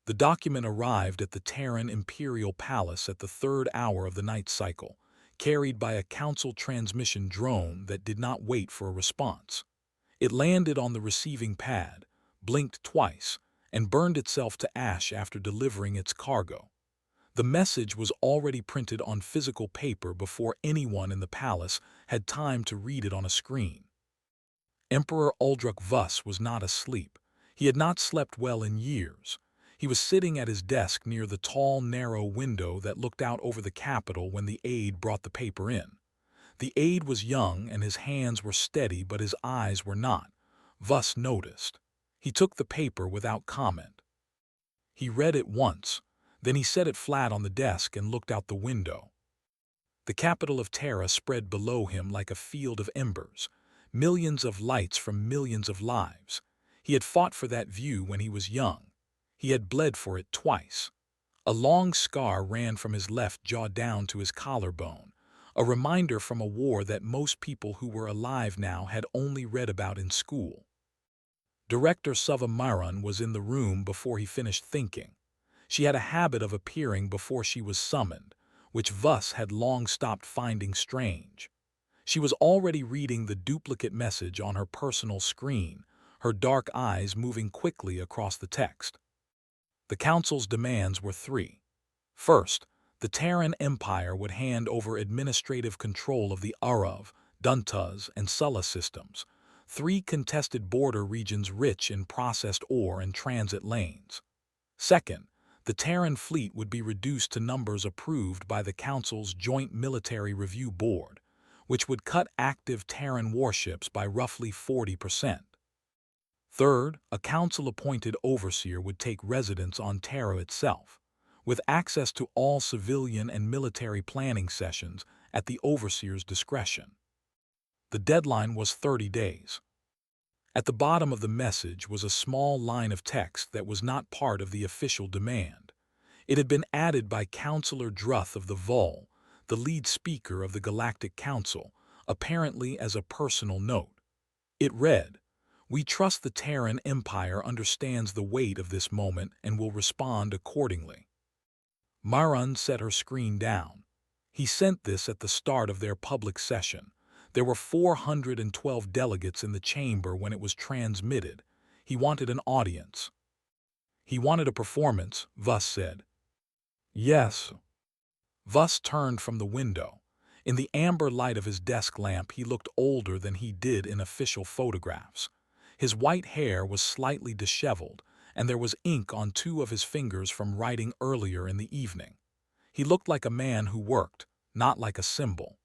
The document arrived at the Terran Imperial Palace at the third hour of the night cycle, carried by a council transmission drone that did not wait for a response. It landed on the receiving pad, blinked twice, and burned itself to ash after delivering its cargo. The message was already printed on physical paper before anyone in the palace had time to read it on a screen. Emperor Uldruk Vus was not asleep. He had not slept well in years. He was sitting at his desk near the tall, narrow window that looked out over the capital when the aide brought the paper in. The aide was young and his hands were steady, but his eyes were not. Vus noticed. He took the paper without comment. He read it once, then he set it flat on the desk and looked out the window. The capital of Terra spread below him like a field of embers, millions of lights from millions of lives. He had fought for that view when he was young. He had bled for it twice. A long scar ran from his left jaw down to his collarbone, a reminder from a war that most people who were alive now had only read about in school. Director Sova Myron was in the room before he finished thinking. She had a habit of appearing before she was summoned, which Vus had long stopped finding strange. She was already reading the duplicate message on her personal screen, her dark eyes moving quickly across the text. The Council's demands were three. First, the Terran Empire would hand over administrative control of the Arav, Duntuz, and Sulla systems, three contested border regions rich in processed ore and transit lanes. Second, the Terran fleet would be reduced to numbers approved by the Council's Joint Military Review Board, which would cut active Terran warships by roughly 40%. Third, a council-appointed overseer would take residence on Terra itself, with access to all civilian and military planning sessions at the overseer's discretion. The deadline was 30 days. At the bottom of the message was a small line of text that was not part of the official demand. It had been added by Councillor Druth of the Vol, the lead speaker of the Galactic Council, apparently as a personal note. It read, "We trust the Terran Empire understands the weight of this moment and will respond accordingly." Myron set her screen down. He sent this at the start of their public session. There were 412 delegates in the chamber when it was transmitted. He wanted an audience. He wanted a performance, Vus said. Yes. Vus turned from the window. In the amber light of his desk lamp, he looked older than he did in official photographs. His white hair was slightly disheveled, and there was ink on two of his fingers from writing earlier in the evening. He looked like a man who worked, not like a symbol.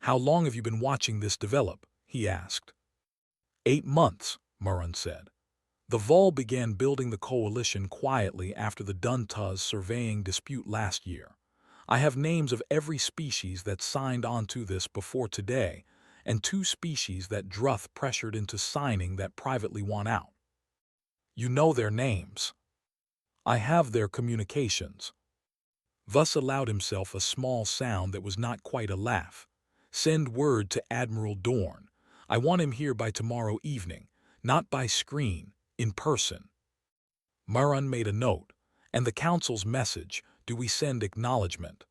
"How long have you been watching this develop?" he asked. 8 months, Myron said. The Vol began building the coalition quietly after the Duntuz surveying dispute last year. I have names of every species that signed onto this before today, and 2 species that Druth pressured into signing that privately won out. You know their names. I have their communications. Vus allowed himself a small sound that was not quite a laugh. Send word to Admiral Dorn. I want him here by tomorrow evening, not by screen, in person. Myron made a note, and the Council's message, do we send acknowledgement?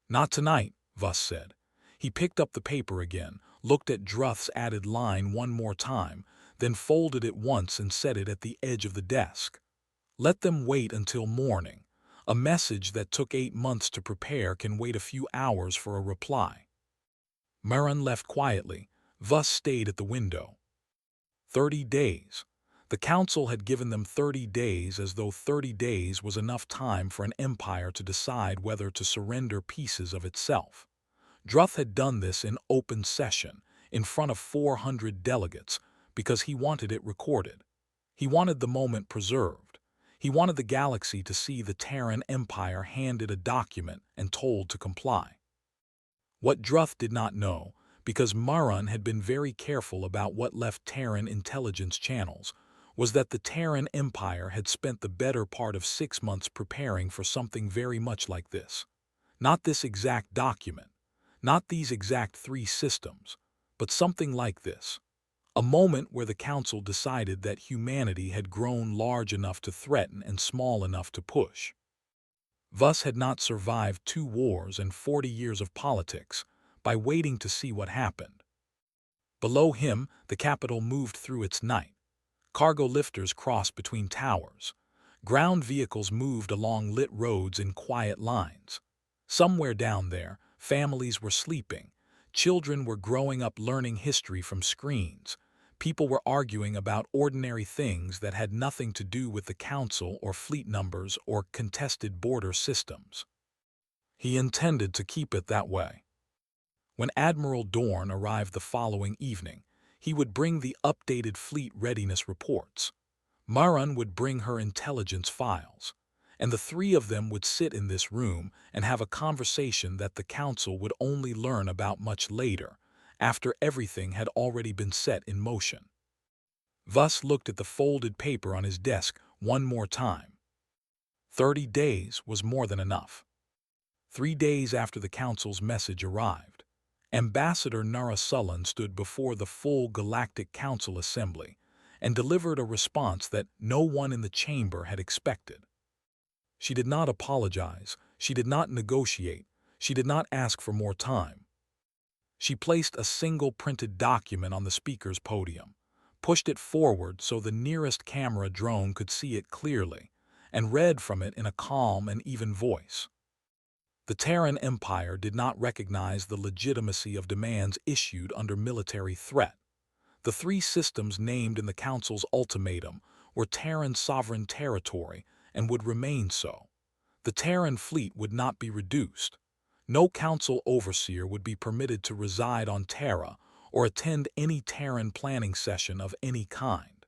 Not tonight, Vus said. He picked up the paper again, looked at Druth's added line one more time, then folded it once and set it at the edge of the desk. Let them wait until morning. A message that took 8 months to prepare can wait a few hours for a reply. Myron left quietly. Vus stayed at the window. 30 days. The Council had given them 30 days, as though 30 days was enough time for an empire to decide whether to surrender pieces of itself. Druth had done this in open session, in front of 400 delegates, because he wanted it recorded. He wanted the moment preserved. He wanted the galaxy to see the Terran Empire handed a document and told to comply. What Druth did not know, because Myron had been very careful about what left Terran intelligence channels, was that the Terran Empire had spent the better part of 6 months preparing for something very much like this. Not this exact document, not these exact 3 systems, but something like this. A moment where the Council decided that humanity had grown large enough to threaten and small enough to push. Thus had not survived 2 wars and 40 years of politics by waiting to see what happened. Below him, the capital moved through its night. Cargo lifters crossed between towers. Ground vehicles moved along lit roads in quiet lines. Somewhere down there, families were sleeping. Children were growing up learning history from screens. People were arguing about ordinary things that had nothing to do with the Council or fleet numbers or contested border systems. He intended to keep it that way. When Admiral Dorn arrived the following evening, he would bring the updated fleet readiness reports. Maran would bring her intelligence files, and the 3 of them would sit in this room and have a conversation that the Council would only learn about much later, after everything had already been set in motion. Vuss looked at the folded paper on his desk one more time. 30 days was more than enough. 3 days after the Council's message arrived, Ambassador Nara Sullen stood before the full Galactic Council Assembly and delivered a response that no one in the chamber had expected. She did not apologize, she did not negotiate, she did not ask for more time. She placed a single printed document on the speaker's podium, pushed it forward so the nearest camera drone could see it clearly, and read from it in a calm and even voice. The Terran Empire did not recognize the legitimacy of demands issued under military threat. The 3 systems named in the Council's ultimatum were Terran sovereign territory and would remain so. The Terran fleet would not be reduced. No Council overseer would be permitted to reside on Terra or attend any Terran planning session of any kind.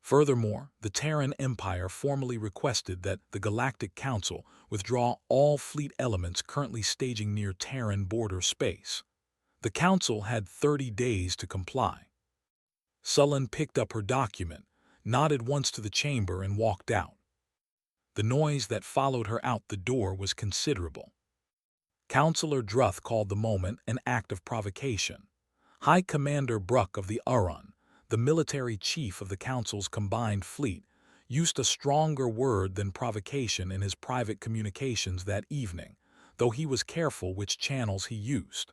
Furthermore, the Terran Empire formally requested that the Galactic Council withdraw all fleet elements currently staging near Terran border space. The Council had 30 days to comply. Sullen picked up her document, nodded once to the chamber and walked out. The noise that followed her out the door was considerable. Counselor Druth called the moment an act of provocation. High Commander Bruck of the Uran, the military chief of the Council's combined fleet, used a stronger word than provocation in his private communications that evening, though he was careful which channels he used.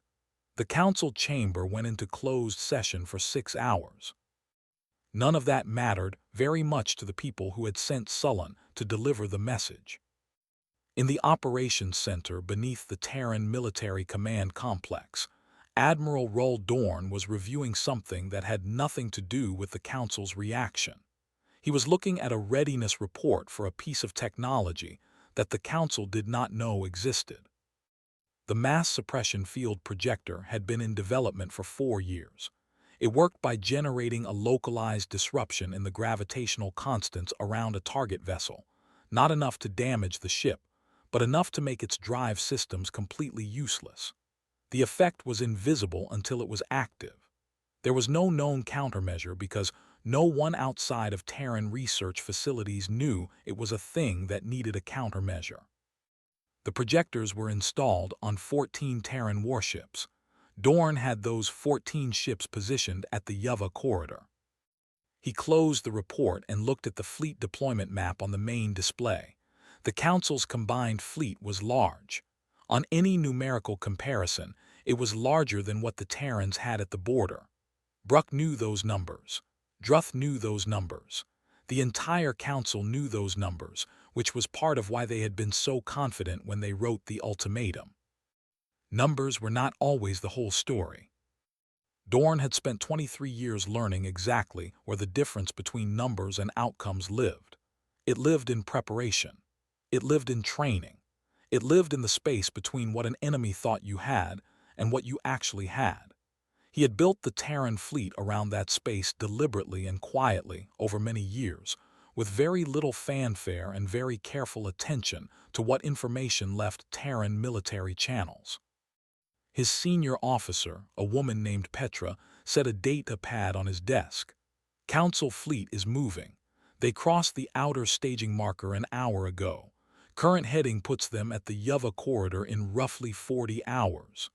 The Council chamber went into closed session for 6 hours. None of that mattered very much to the people who had sent Sullen to deliver the message. In the operations center beneath the Terran Military Command Complex, Admiral Roll Dorn was reviewing something that had nothing to do with the Council's reaction. He was looking at a readiness report for a piece of technology that the Council did not know existed. The mass suppression field projector had been in development for 4 years. It worked by generating a localized disruption in the gravitational constants around a target vessel, not enough to damage the ship, but enough to make its drive systems completely useless. The effect was invisible until it was active. There was no known countermeasure because no one outside of Terran research facilities knew it was a thing that needed a countermeasure. The projectors were installed on 14 Terran warships. Dorn had those 14 ships positioned at the Yuva corridor. He closed the report and looked at the fleet deployment map on the main display. The Council's combined fleet was large. On any numerical comparison, it was larger than what the Terrans had at the border. Bruck knew those numbers. Druth knew those numbers. The entire Council knew those numbers, which was part of why they had been so confident when they wrote the ultimatum. Numbers were not always the whole story. Dorn had spent 23 years learning exactly where the difference between numbers and outcomes lived. It lived in preparation. It lived in training. It lived in the space between what an enemy thought you had and what you actually had. He had built the Terran fleet around that space deliberately and quietly over many years, with very little fanfare and very careful attention to what information left Terran military channels. His senior officer, a woman named Petra, set a data pad on his desk. Council fleet is moving. They crossed the outer staging marker an hour ago. Current heading puts them at the Yuva corridor in roughly 40 hours.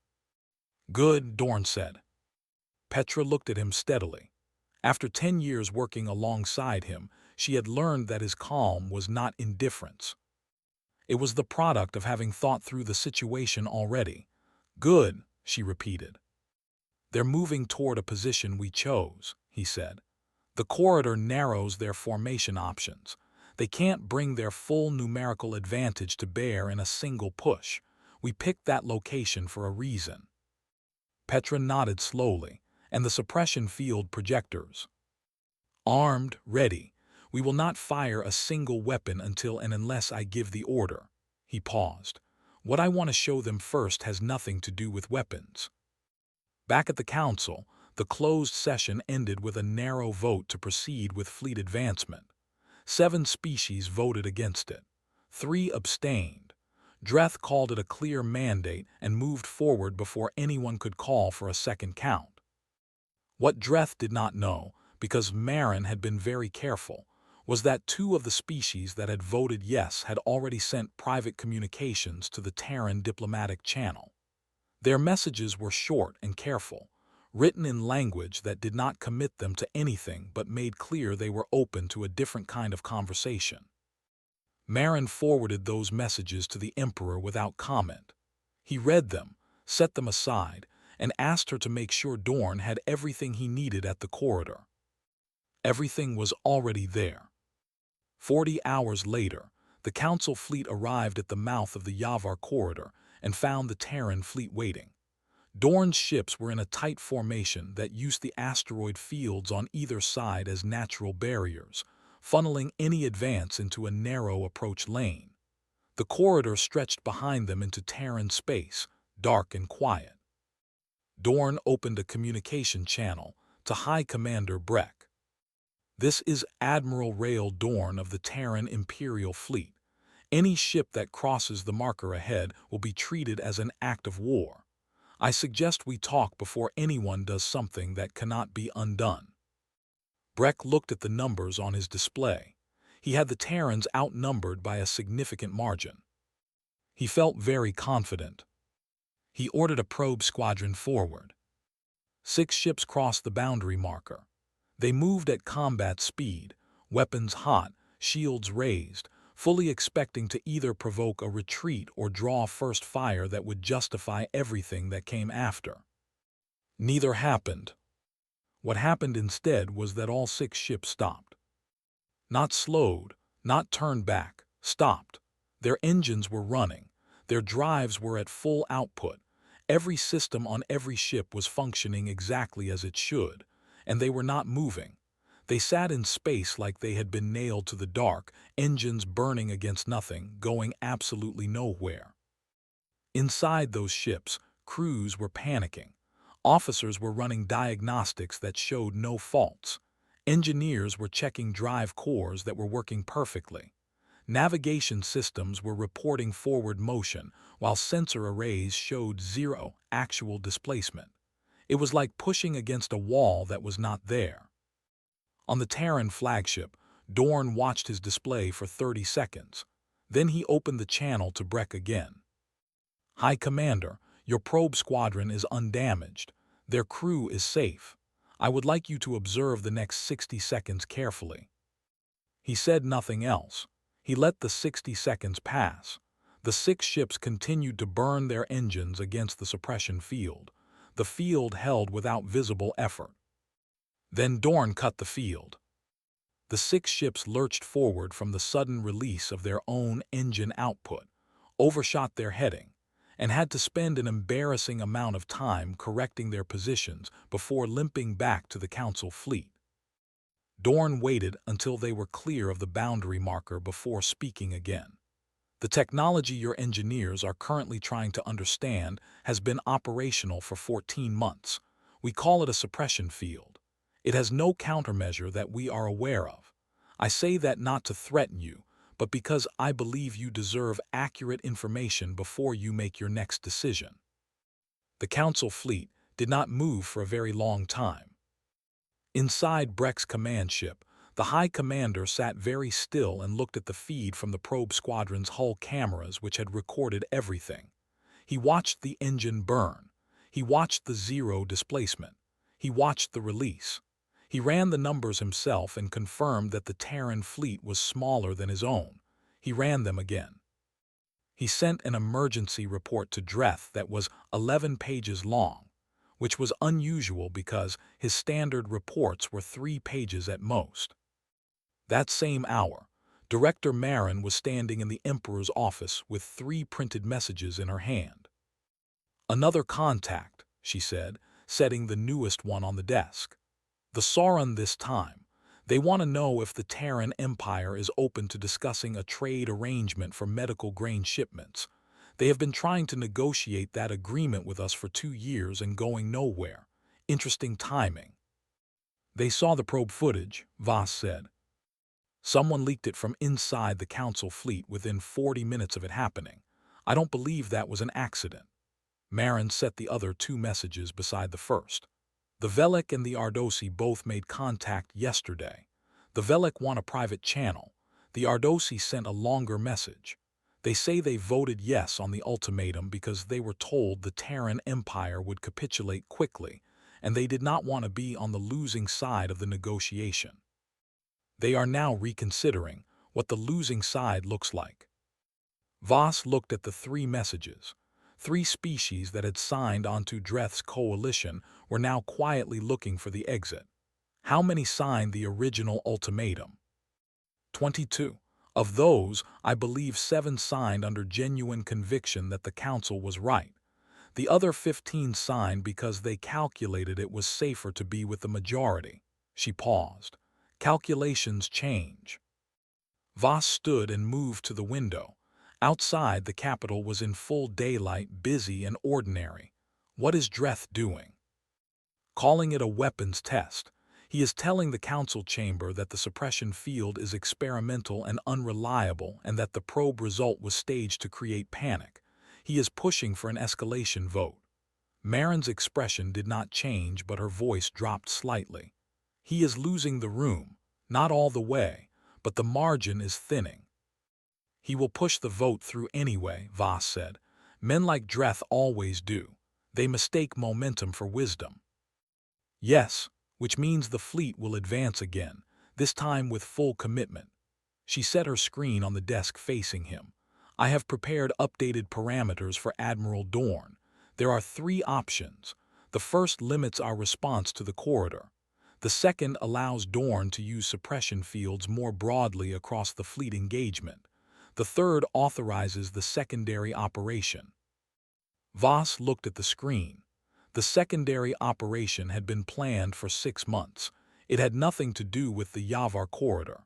Good, Dorn said. Petra looked at him steadily. After 10 years working alongside him, she had learned that his calm was not indifference. It was the product of having thought through the situation already. "Good," she repeated. "They're moving toward a position we chose," he said. "The corridor narrows their formation options. They can't bring their full numerical advantage to bear in a single push. We picked that location for a reason." Petra nodded slowly, and the suppression field projectors. "Armed, ready. We will not fire a single weapon until and unless I give the order." He paused. "What I want to show them first has nothing to do with weapons." Back at the council, the closed session ended with a narrow vote to proceed with fleet advancement. 7 species voted against it. 3 abstained. Dreth called it a clear mandate and moved forward before anyone could call for a second count. What Dreth did not know, because Marin had been very careful, was that 2 of the species that had voted yes had already sent private communications to the Terran diplomatic channel. Their messages were short and careful, written in language that did not commit them to anything but made clear they were open to a different kind of conversation. Marin forwarded those messages to the Emperor without comment. He read them, set them aside, and asked her to make sure Dorn had everything he needed at the corridor. Everything was already there. 40 hours later, the Council fleet arrived at the mouth of the Yavar corridor and found the Terran fleet waiting. Dorn's ships were in a tight formation that used the asteroid fields on either side as natural barriers, funneling any advance into a narrow approach lane. The corridor stretched behind them into Terran space, dark and quiet. Dorn opened a communication channel to High Commander Breck. "This is Admiral Rael Dorn of the Terran Imperial Fleet. Any ship that crosses the marker ahead will be treated as an act of war. I suggest we talk before anyone does something that cannot be undone." Breck looked at the numbers on his display. He had the Terrans outnumbered by a significant margin. He felt very confident. He ordered a probe squadron forward. 6 ships crossed the boundary marker. They moved at combat speed, weapons hot, shields raised, fully expecting to either provoke a retreat or draw first fire that would justify everything that came after. Neither happened. What happened instead was that all 6 ships stopped. Not slowed, not turned back, stopped. Their engines were running. Their drives were at full output. Every system on every ship was functioning exactly as it should, and they were not moving. They sat in space like they had been nailed to the dark, engines burning against nothing, going absolutely nowhere. Inside those ships, crews were panicking. Officers were running diagnostics that showed no faults. Engineers were checking drive cores that were working perfectly. Navigation systems were reporting forward motion, while sensor arrays showed 0 actual displacement. It was like pushing against a wall that was not there. On the Terran flagship, Dorn watched his display for 30 seconds. Then he opened the channel to Breck again. "High Commander, your probe squadron is undamaged. Their crew is safe. I would like you to observe the next 60 seconds carefully." He said nothing else. He let the 60 seconds pass. The 6 ships continued to burn their engines against the suppression field. The field held without visible effort. Then Dorn cut the field. The 6 ships lurched forward from the sudden release of their own engine output, overshot their heading, and had to spend an embarrassing amount of time correcting their positions before limping back to the Council fleet. Dorn waited until they were clear of the boundary marker before speaking again. "The technology your engineers are currently trying to understand has been operational for 14 months. We call it a suppression field. It has no countermeasure that we are aware of. I say that not to threaten you, but because I believe you deserve accurate information before you make your next decision." The Council fleet did not move for a very long time. Inside Breck's command ship, the High Commander sat very still and looked at the feed from the probe squadron's hull cameras which had recorded everything. He watched the engine burn. He watched the 0 displacement. He watched the release. He ran the numbers himself and confirmed that the Terran fleet was smaller than his own. He ran them again. He sent an emergency report to Dreth that was 11 pages long, which was unusual because his standard reports were 3 pages at most. That same hour, Director Marin was standing in the Emperor's office with 3 printed messages in her hand. "Another contact," she said, setting the newest one on the desk. "The Sauron this time. They want to know if the Terran Empire is open to discussing a trade arrangement for medical grain shipments. They have been trying to negotiate that agreement with us for 2 years and going nowhere. Interesting timing." "They saw the probe footage," Voss said. "Someone leaked it from inside the Council fleet within 40 minutes of it happening. I don't believe that was an accident." Marin set the other 2 messages beside the first. "The Velek and the Ardosi both made contact yesterday. The Velek want a private channel. The Ardosi sent a longer message. They say they voted yes on the ultimatum because they were told the Terran Empire would capitulate quickly, and they did not want to be on the losing side of the negotiation. They are now reconsidering what the losing side looks like." Voss looked at the 3 messages. 3 species that had signed onto Dreth's coalition were now quietly looking for the exit. How many signed the original ultimatum? 22. Of those, I believe 7 signed under genuine conviction that the Council was right. The other 15 signed because they calculated it was safer to be with the majority. She paused. "Calculations change." Voss stood and moved to the window. Outside, the capital was in full daylight, busy and ordinary. What is Dreth doing? Calling it a weapons test. He is telling the Council chamber that the suppression field is experimental and unreliable and that the probe result was staged to create panic. He is pushing for an escalation vote. Marin's expression did not change, but her voice dropped slightly. He is losing the room, not all the way, but the margin is thinning. "He will push the vote through anyway," Voss said. "Men like Dreth always do. They mistake momentum for wisdom." "Yes, which means the fleet will advance again, this time with full commitment." She set her screen on the desk facing him. "I have prepared updated parameters for Admiral Dorn. There are 3 options. The first limits our response to the corridor. The second allows Dorn to use suppression fields more broadly across the fleet engagement. The third authorizes the secondary operation." Voss looked at the screen. The secondary operation had been planned for 6 months. It had nothing to do with the Yavar corridor.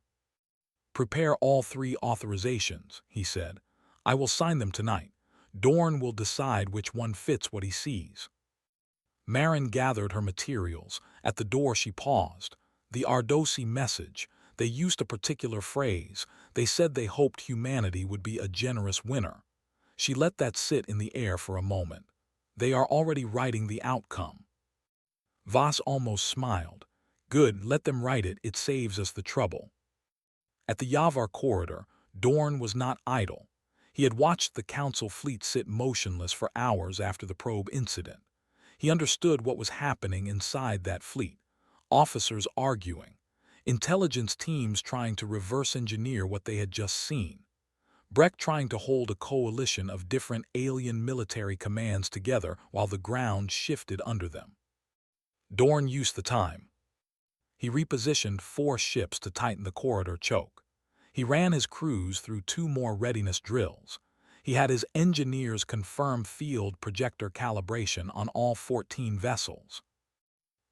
"Prepare all 3 authorizations," he said. "I will sign them tonight. Dorn will decide which one fits what he sees." Marin gathered her materials. At the door she paused. "The Ardosi message. They used a particular phrase. They said they hoped humanity would be a generous winner." She let that sit in the air for a moment. "They are already writing the outcome." Voss almost smiled. "Good, let them write it. It saves us the trouble." At the Yavar corridor, Dorn was not idle. He had watched the Council fleet sit motionless for hours after the probe incident. He understood what was happening inside that fleet. Officers arguing. Intelligence teams trying to reverse engineer what they had just seen. Breck trying to hold a coalition of different alien military commands together while the ground shifted under them. Dorn used the time. He repositioned 4 ships to tighten the corridor choke. He ran his crews through 2 more readiness drills. He had his engineers confirm field projector calibration on all 14 vessels.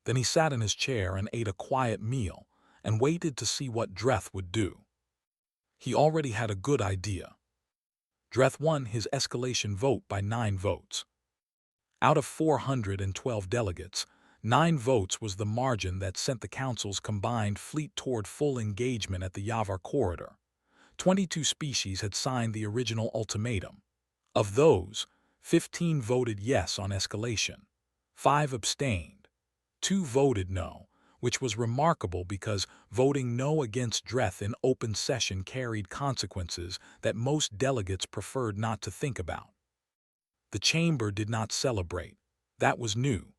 Then he sat in his chair and ate a quiet meal and waited to see what Dreth would do. He already had a good idea. Dreth won his escalation vote by 9 votes. Out of 412 delegates, 9 votes was the margin that sent the Council's combined fleet toward full engagement at the Yavar corridor. 22 species had signed the original ultimatum. Of those, 15 voted yes on escalation. 5 abstained. 2 voted no, which was remarkable because voting no against Dreth in open session carried consequences that most delegates preferred not to think about. The chamber did not celebrate. That was new.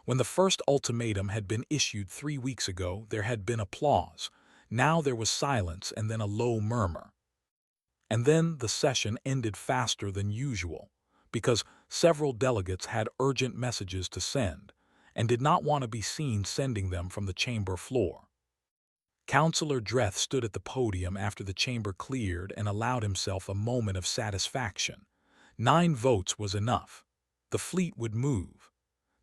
When the first ultimatum had been issued 3 weeks ago, there had been applause. Now there was silence and then a low murmur. And then the session ended faster than usual, because several delegates had urgent messages to send, and did not want to be seen sending them from the chamber floor. Councillor Dreth stood at the podium after the chamber cleared and allowed himself a moment of satisfaction. 9 votes was enough. The fleet would move.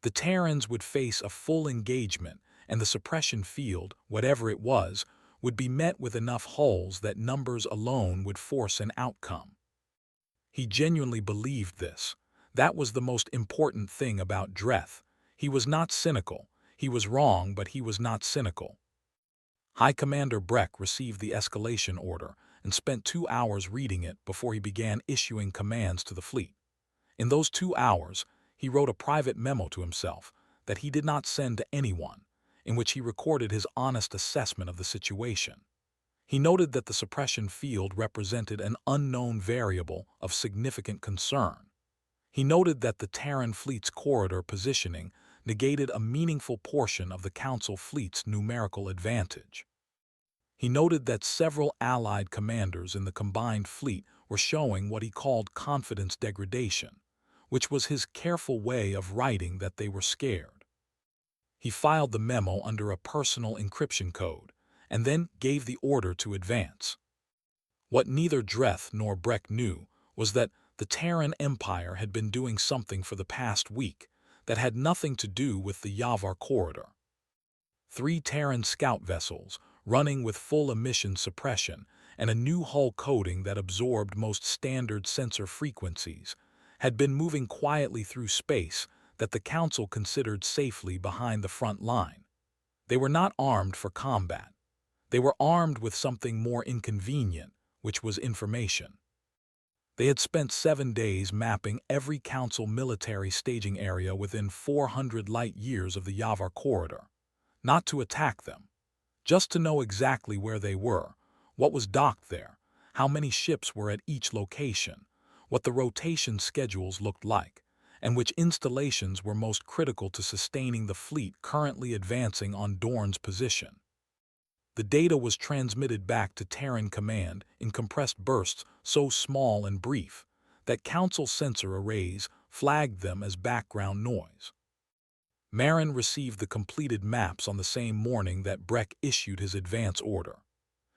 The Terrans would face a full engagement, and the suppression field, whatever it was, would be met with enough hulls that numbers alone would force an outcome. He genuinely believed this. That was the most important thing about Dreth. He was not cynical. He was wrong, but he was not cynical. High Commander Breck received the escalation order and spent 2 hours reading it before he began issuing commands to the fleet. In those 2 hours, he wrote a private memo to himself that he did not send to anyone, in which he recorded his honest assessment of the situation. He noted that the suppression field represented an unknown variable of significant concern. He noted that the Terran fleet's corridor positioning negated a meaningful portion of the Council fleet's numerical advantage. He noted that several Allied commanders in the combined fleet were showing what he called confidence degradation, which was his careful way of writing that they were scared. He filed the memo under a personal encryption code, and then gave the order to advance. What neither Dreth nor Breck knew was that the Terran Empire had been doing something for the past week that had nothing to do with the Yavar corridor. 3 Terran scout vessels, running with full emission suppression and a new hull coating that absorbed most standard sensor frequencies, had been moving quietly through space that the Council considered safely behind the front line. They were not armed for combat. They were armed with something more inconvenient, which was information. They had spent 7 days mapping every Council military staging area within 400 light-years of the Yavar corridor. Not to attack them, just to know exactly where they were, what was docked there, how many ships were at each location, what the rotation schedules looked like, and which installations were most critical to sustaining the fleet currently advancing on Dorn's position. The data was transmitted back to Terran Command in compressed bursts so small and brief that Council sensor arrays flagged them as background noise. Marin received the completed maps on the same morning that Breck issued his advance order.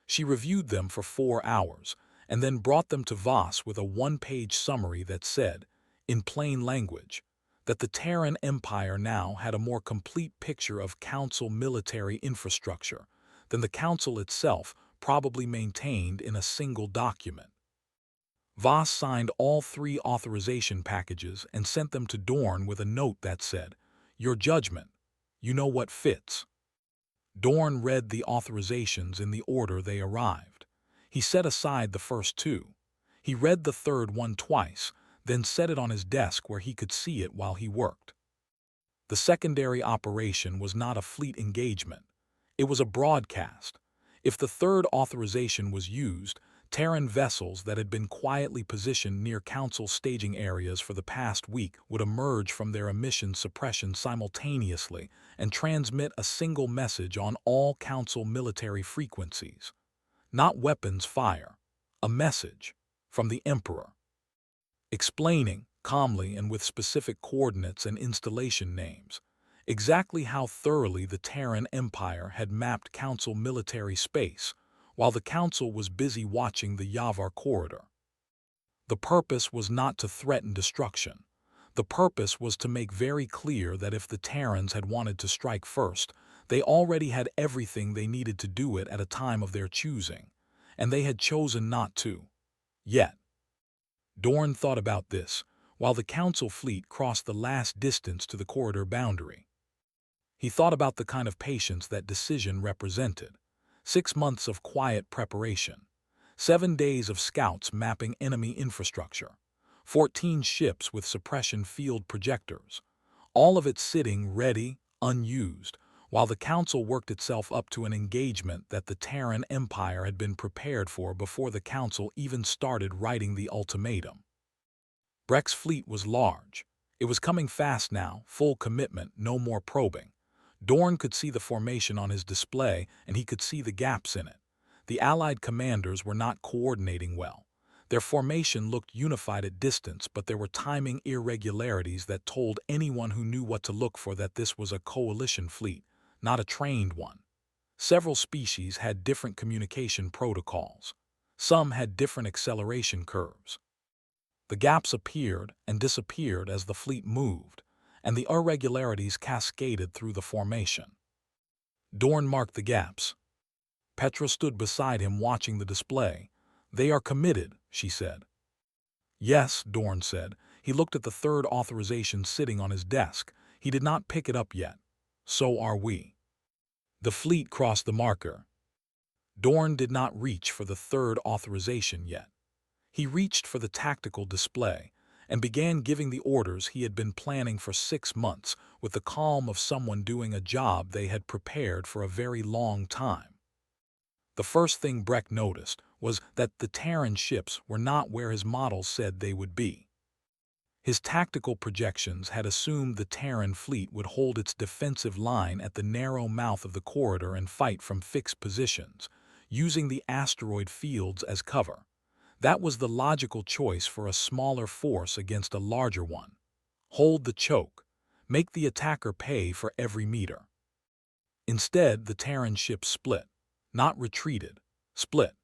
She reviewed them for 4 hours and then brought them to Voss with a 1-page summary that said, in plain language, that the Terran Empire now had a more complete picture of Council military infrastructure than the Council itself probably maintained in a single document. Voss signed all 3 authorization packages and sent them to Dorn with a note that said, "Your judgment. You know what fits." Dorn read the authorizations in the order they arrived. He set aside the first 2. He read the third one twice, then set it on his desk where he could see it while he worked. The secondary operation was not a fleet engagement. It was a broadcast. If the third authorization was used, Terran vessels that had been quietly positioned near Council staging areas for the past week would emerge from their emission suppression simultaneously and transmit a single message on all Council military frequencies. Not weapons fire. A message from the Emperor, explaining, calmly and with specific coordinates and installation names, exactly how thoroughly the Terran Empire had mapped Council military space, while the Council was busy watching the Yavar corridor. The purpose was not to threaten destruction. The purpose was to make very clear that if the Terrans had wanted to strike first, they already had everything they needed to do it at a time of their choosing, and they had chosen not to. Yet. Dorn thought about this, while the Council fleet crossed the last distance to the corridor boundary. He thought about the kind of patience that decision represented. 6 months of quiet preparation, 7 days of scouts mapping enemy infrastructure, 14 ships with suppression field projectors, all of it sitting ready, unused, while the Council worked itself up to an engagement that the Terran Empire had been prepared for before the Council even started writing the ultimatum. Breck's fleet was large. It was coming fast now, full commitment, no more probing. Dorn could see the formation on his display, and he could see the gaps in it. The Allied commanders were not coordinating well. Their formation looked unified at distance, but there were timing irregularities that told anyone who knew what to look for that this was a coalition fleet, not a trained one. Several species had different communication protocols. Some had different acceleration curves. The gaps appeared and disappeared as the fleet moved, and the irregularities cascaded through the formation. Dorn marked the gaps. Petra stood beside him watching the display. "They are committed," she said. "Yes," Dorn said. He looked at the third authorization sitting on his desk. He did not pick it up yet. "So are we." The fleet crossed the marker. Dorn did not reach for the third authorization yet. He reached for the tactical display and began giving the orders he had been planning for 6 months with the calm of someone doing a job they had prepared for a very long time. The first thing Breck noticed was that the Terran ships were not where his models said they would be. His tactical projections had assumed the Terran fleet would hold its defensive line at the narrow mouth of the corridor and fight from fixed positions, using the asteroid fields as cover. That was the logical choice for a smaller force against a larger one. Hold the choke. Make the attacker pay for every meter. Instead, the Terran ships split. Not retreated. Split.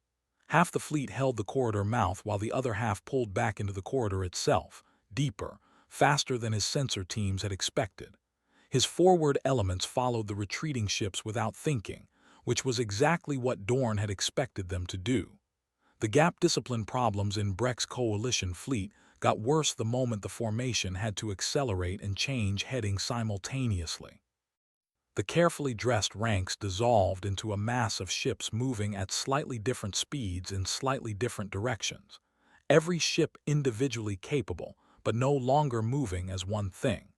Half the fleet held the corridor mouth while the other half pulled back into the corridor itself, deeper, faster than his sensor teams had expected. His forward elements followed the retreating ships without thinking, which was exactly what Dorn had expected them to do. The gap discipline problems in Breck's coalition fleet got worse the moment the formation had to accelerate and change heading simultaneously. The carefully dressed ranks dissolved into a mass of ships moving at slightly different speeds in slightly different directions. Every ship individually capable, but no longer moving as one thing.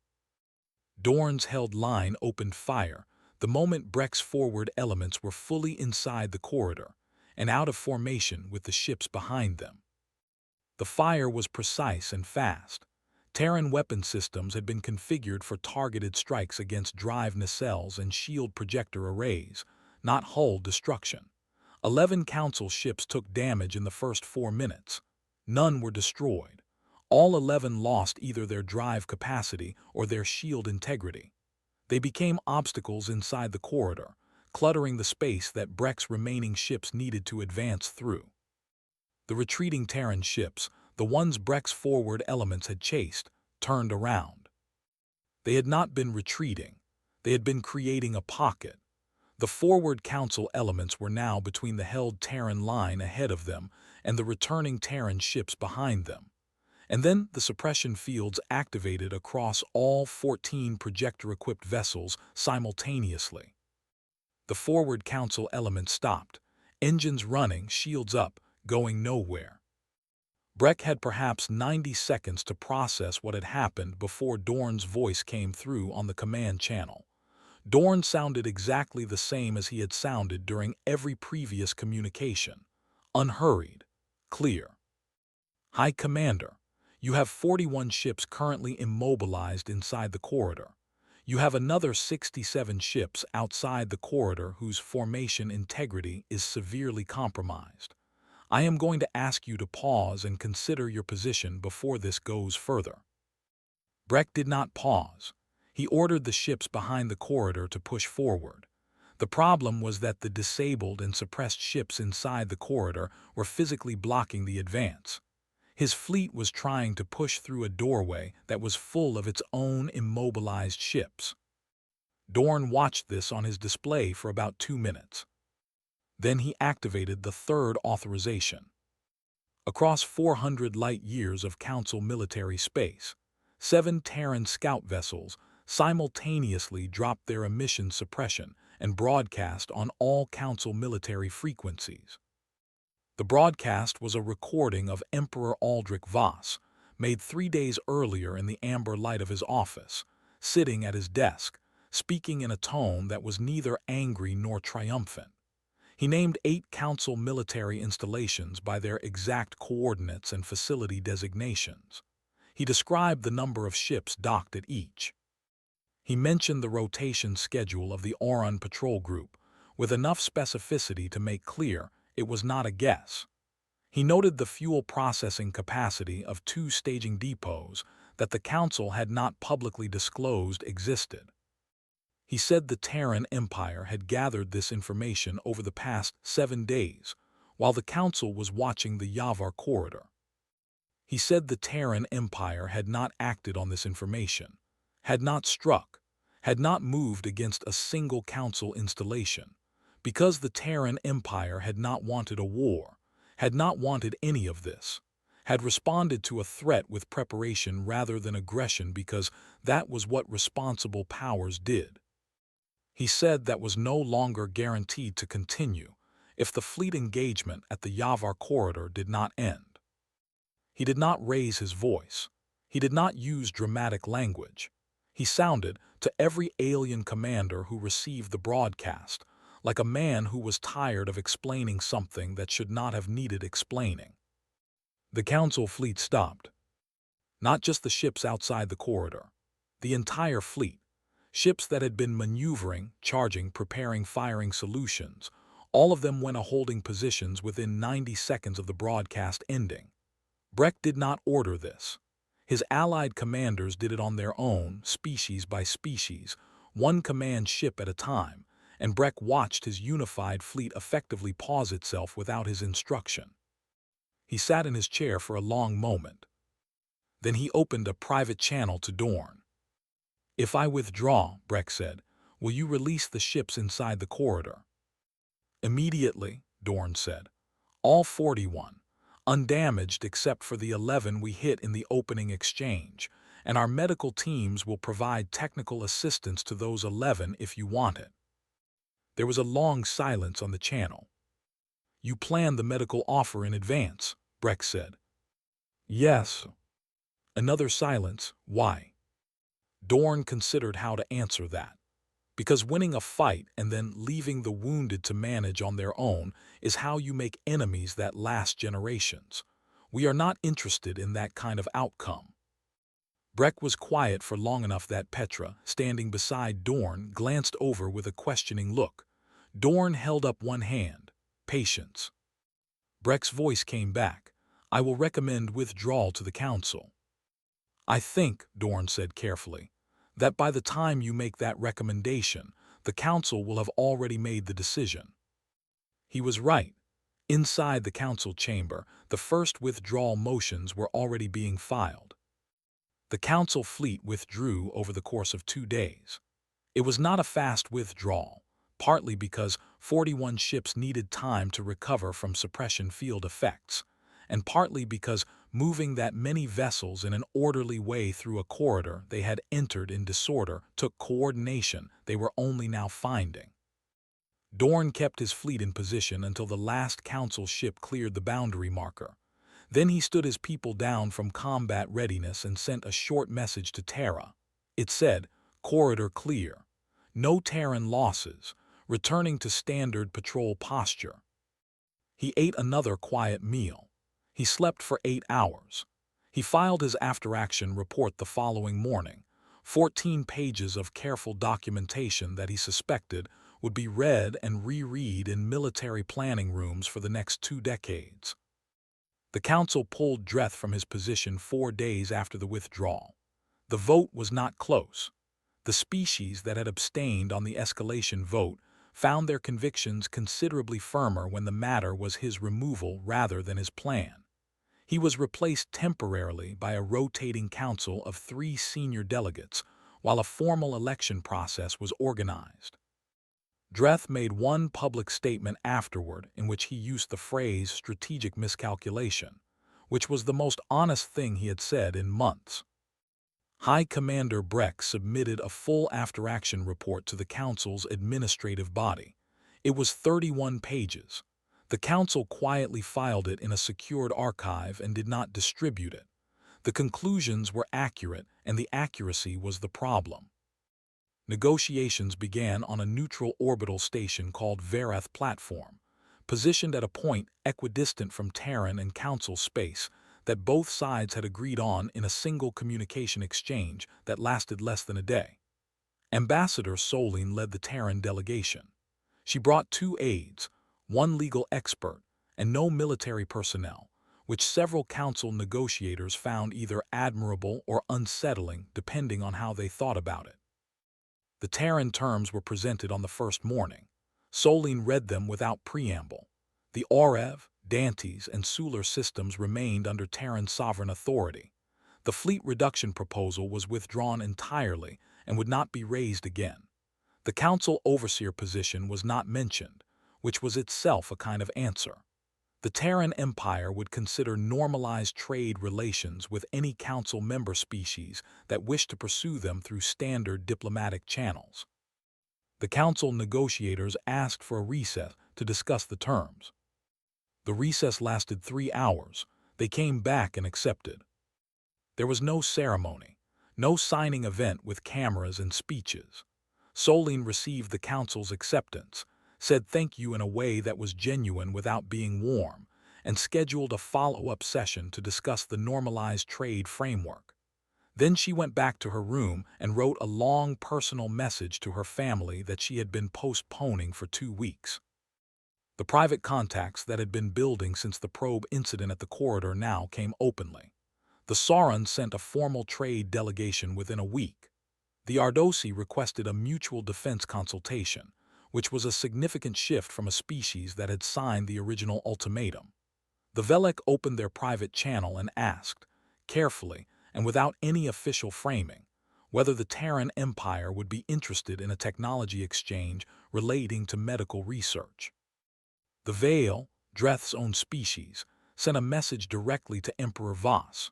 Dorn's held line opened fire the moment Breck's forward elements were fully inside the corridor and out of formation with the ships behind them. The fire was precise and fast. Terran weapon systems had been configured for targeted strikes against drive nacelles and shield projector arrays, not hull destruction. 11 Council ships took damage in the first 4 minutes. None were destroyed. All 11 lost either their drive capacity or their shield integrity. They became obstacles inside the corridor, cluttering the space that Breck's remaining ships needed to advance through. The retreating Terran ships, the ones Breck's forward elements had chased, turned around. They had not been retreating. They had been creating a pocket. The forward Council elements were now between the held Terran line ahead of them and the returning Terran ships behind them. And then the suppression fields activated across all 14 projector-equipped vessels simultaneously. The forward Council elements stopped, engines running, shields up, going nowhere. Breck had perhaps 90 seconds to process what had happened before Dorn's voice came through on the command channel. Dorn sounded exactly the same as he had sounded during every previous communication. Unhurried. Clear. "High Commander, you have 41 ships currently immobilized inside the corridor. You have another 67 ships outside the corridor whose formation integrity is severely compromised. I am going to ask you to pause and consider your position before this goes further." Breck did not pause. He ordered the ships behind the corridor to push forward. The problem was that the disabled and suppressed ships inside the corridor were physically blocking the advance. His fleet was trying to push through a doorway that was full of its own immobilized ships. Dorn watched this on his display for about 2 minutes. Then he activated the third authorization. Across 400 light-years of Council military space, 7 Terran scout vessels simultaneously dropped their emission suppression and broadcast on all Council military frequencies. The broadcast was a recording of Emperor Aldrich Voss, made 3 days earlier in the amber light of his office, sitting at his desk, speaking in a tone that was neither angry nor triumphant. He named 8 Council military installations by their exact coordinates and facility designations. He described the number of ships docked at each. He mentioned the rotation schedule of the Orion patrol group, with enough specificity to make clear it was not a guess. He noted the fuel processing capacity of 2 staging depots that the Council had not publicly disclosed existed. He said the Terran Empire had gathered this information over the past 7 days, while the Council was watching the Yavar corridor. He said the Terran Empire had not acted on this information, had not struck, had not moved against a single Council installation, because the Terran Empire had not wanted a war, had not wanted any of this, had responded to a threat with preparation rather than aggression because that was what responsible powers did. He said that was no longer guaranteed to continue if the fleet engagement at the Yavar corridor did not end. He did not raise his voice. He did not use dramatic language. He sounded, to every alien commander who received the broadcast, like a man who was tired of explaining something that should not have needed explaining. The Council fleet stopped. Not just the ships outside the corridor. The entire fleet. Ships that had been maneuvering, charging, preparing, firing solutions. All of them went to holding positions within 90 seconds of the broadcast ending. Breck did not order this. His allied commanders did it on their own, species by species, one command ship at a time, and Breck watched his unified fleet effectively pause itself without his instruction. He sat in his chair for a long moment. Then he opened a private channel to Dorn. "If I withdraw," Breck said, "will you release the ships inside the corridor?" "Immediately," Dorn said. "All 41, undamaged except for the 11 we hit in the opening exchange, and our medical teams will provide technical assistance to those 11 if you want it." There was a long silence on the channel. "You planned the medical offer in advance," Breck said. "Yes." Another silence. "Why?" Dorn considered how to answer that. Because winning a fight and then leaving the wounded to manage on their own is how you make enemies that last generations. We are not interested in that kind of outcome. Breck was quiet for long enough that Petra, standing beside Dorn, glanced over with a questioning look. Dorn held up one hand. "Patience." Breck's voice came back. "I will recommend withdrawal to the Council." "I think," Dorn said carefully, "that by the time you make that recommendation, the Council will have already made the decision." He was right. Inside the Council chamber, the first withdrawal motions were already being filed. The Council fleet withdrew over the course of 2 days. It was not a fast withdrawal, partly because 41 ships needed time to recover from suppression field effects, and partly because moving that many vessels in an orderly way through a corridor they had entered in disorder took coordination they were only now finding. Dorn kept his fleet in position until the last Council ship cleared the boundary marker. Then he stood his people down from combat readiness and sent a short message to Terra. It said, "Corridor clear. No Terran losses. Returning to standard patrol posture." He ate another quiet meal. He slept for 8 hours. He filed his after-action report the following morning, 14 pages of careful documentation that he suspected would be read and reread in military planning rooms for the next 2 decades. The Council pulled Dreth from his position 4 days after the withdrawal. The vote was not close. The species that had abstained on the escalation vote found their convictions considerably firmer when the matter was his removal rather than his plan. He was replaced temporarily by a rotating council of 3 senior delegates, while a formal election process was organized. Dreth made one public statement afterward in which he used the phrase strategic miscalculation, which was the most honest thing he had said in months. High Commander Breck submitted a full after-action report to the Council's administrative body. It was 31 pages. The Council quietly filed it in a secured archive and did not distribute it. The conclusions were accurate, and the accuracy was the problem. Negotiations began on a neutral orbital station called Verath Platform, positioned at a point equidistant from Terran and Council space that both sides had agreed on in a single communication exchange that lasted less than a day. Ambassador Solene led the Terran delegation. She brought 2 aides, 1 legal expert, and no military personnel, which several council negotiators found either admirable or unsettling depending on how they thought about it. The Terran terms were presented on the first morning. Solene read them without preamble. The Orev, Dantes, and Sular systems remained under Terran sovereign authority. The fleet reduction proposal was withdrawn entirely and would not be raised again. The council overseer position was not mentioned, which was itself a kind of answer. The Terran Empire would consider normalized trade relations with any council member species that wished to pursue them through standard diplomatic channels. The council negotiators asked for a recess to discuss the terms. The recess lasted 3 hours. They came back and accepted. There was no ceremony, no signing event with cameras and speeches. Solene received the council's acceptance, said thank you in a way that was genuine without being warm, and scheduled a follow-up session to discuss the normalized trade framework. Then she went back to her room and wrote a long personal message to her family that she had been postponing for 2 weeks. The private contacts that had been building since the probe incident at the corridor now came openly. The Sauron sent a formal trade delegation within a week. The Ardosi requested a mutual defense consultation, which was a significant shift from a species that had signed the original ultimatum. The Velek opened their private channel and asked, carefully and without any official framing, whether the Terran Empire would be interested in a technology exchange relating to medical research. The Vale, Dreth's own species, sent a message directly to Emperor Voss.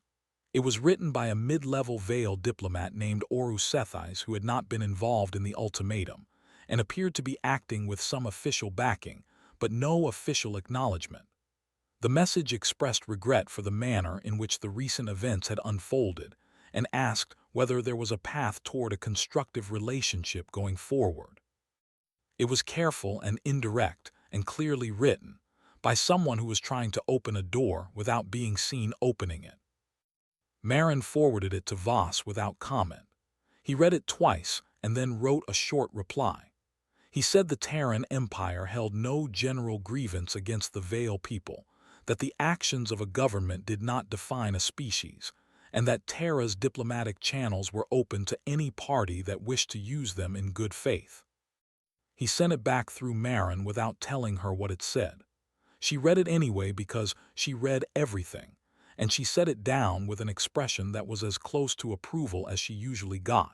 It was written by a mid-level Vale diplomat named Oru Sethais who had not been involved in the ultimatum and appeared to be acting with some official backing, but no official acknowledgement. The message expressed regret for the manner in which the recent events had unfolded and asked whether there was a path toward a constructive relationship going forward. It was careful and indirect and clearly written by someone who was trying to open a door without being seen opening it. Marin forwarded it to Voss without comment. He read it twice and then wrote a short reply. He said the Terran Empire held no general grievance against the Vale people, that the actions of a government did not define a species, and that Terra's diplomatic channels were open to any party that wished to use them in good faith. He sent it back through Marin without telling her what it said. She read it anyway because she read everything, and she set it down with an expression that was as close to approval as she usually got.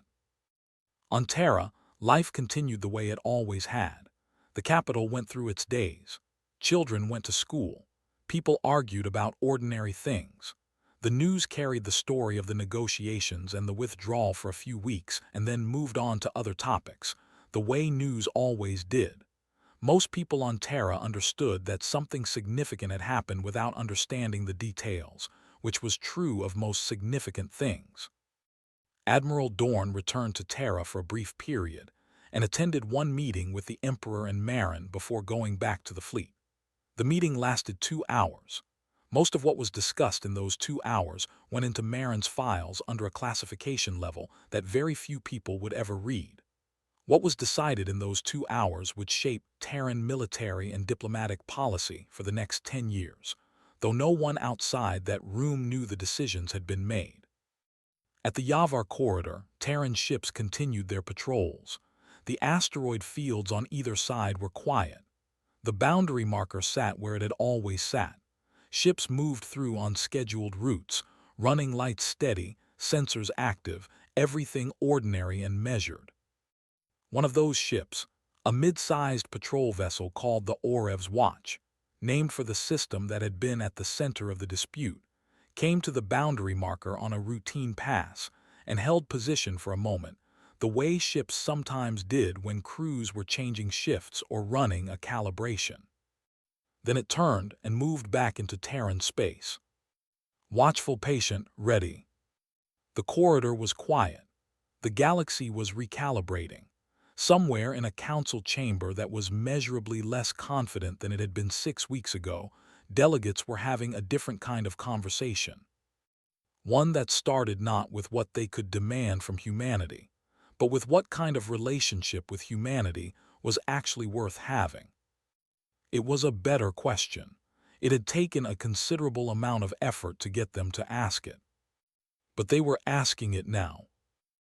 On Terra, life continued the way it always had. The capital went through its days. Children went to school. People argued about ordinary things. The news carried the story of the negotiations and the withdrawal for a few weeks and then moved on to other topics, the way news always did. Most people on Terra understood that something significant had happened without understanding the details, which was true of most significant things. Admiral Dorn returned to Terra for a brief period and attended one meeting with the Emperor and Marin before going back to the fleet. The meeting lasted 2 hours. Most of what was discussed in those 2 hours went into Marin's files under a classification level that very few people would ever read. What was decided in those 2 hours would shape Terran military and diplomatic policy for the next 10 years, though no one outside that room knew the decisions had been made. At the Yavar corridor, Terran ships continued their patrols. The asteroid fields on either side were quiet. The boundary marker sat where it had always sat. Ships moved through on scheduled routes, running lights steady, sensors active, everything ordinary and measured. One of those ships, a mid-sized patrol vessel called the Orev's Watch, named for the system that had been at the center of the dispute, came to the boundary marker on a routine pass and held position for a moment, the way ships sometimes did when crews were changing shifts or running a calibration. Then it turned and moved back into Terran space. Watchful, patient, ready. The corridor was quiet. The galaxy was recalibrating. Somewhere in a council chamber that was measurably less confident than it had been 6 weeks ago, delegates were having a different kind of conversation. One that started not with what they could demand from humanity, but with what kind of relationship with humanity was actually worth having. It was a better question. It had taken a considerable amount of effort to get them to ask it. But they were asking it now,